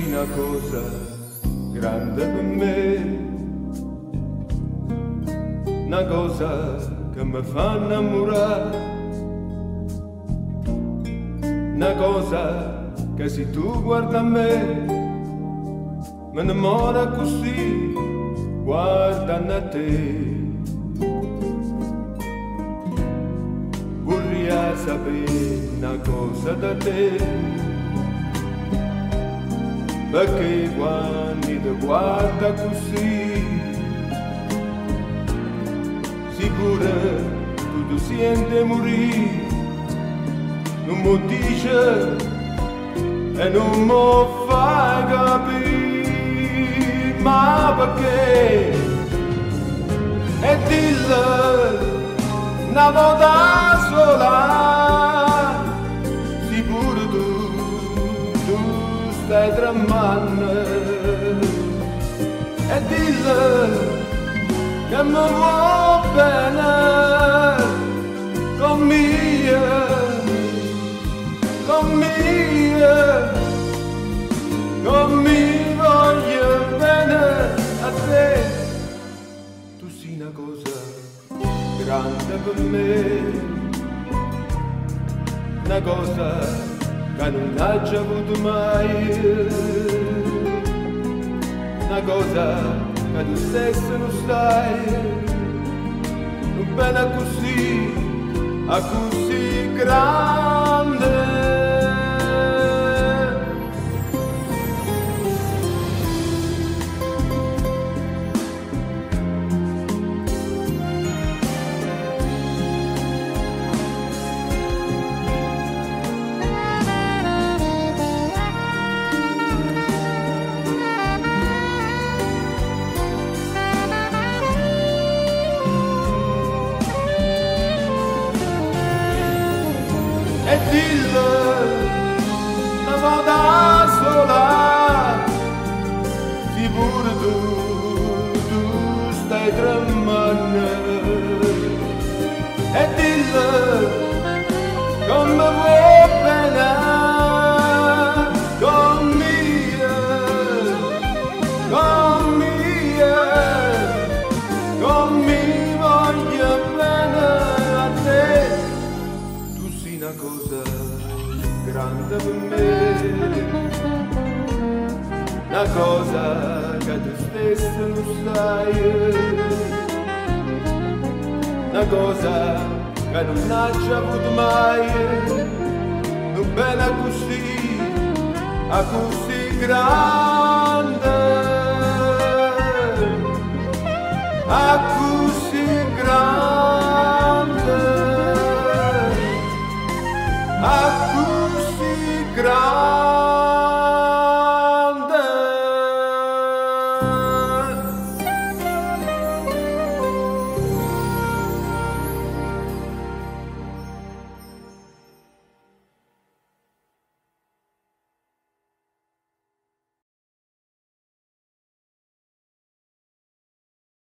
Una cosa grande per me, una cosa che mi fa innamorare, una cosa che se tu guarda a me mi innamora così guardando a te. Vorrei sapere una cosa da te, perché quando ti guarda così, sicuro tu ti senti morire, non mi dice e non mi fai capire, ma perché? E dillo una volta sola, sicuro tu stai tremando, e dillo che mi vuoi bene, con mi voglio bene a te. Tu sei una cosa grande per me, una cosa che non hai già avuto mai, una cosa che tu stesso non stai, non bene così grande. E dillo una volta sola, sicuro tu stai tremando, e dillo come vuoi bene, con mi voglio bene a te. Una cosa grande per me, una cosa che tu stesso non sai, una cosa che non hai già avuto mai, non bene così grande.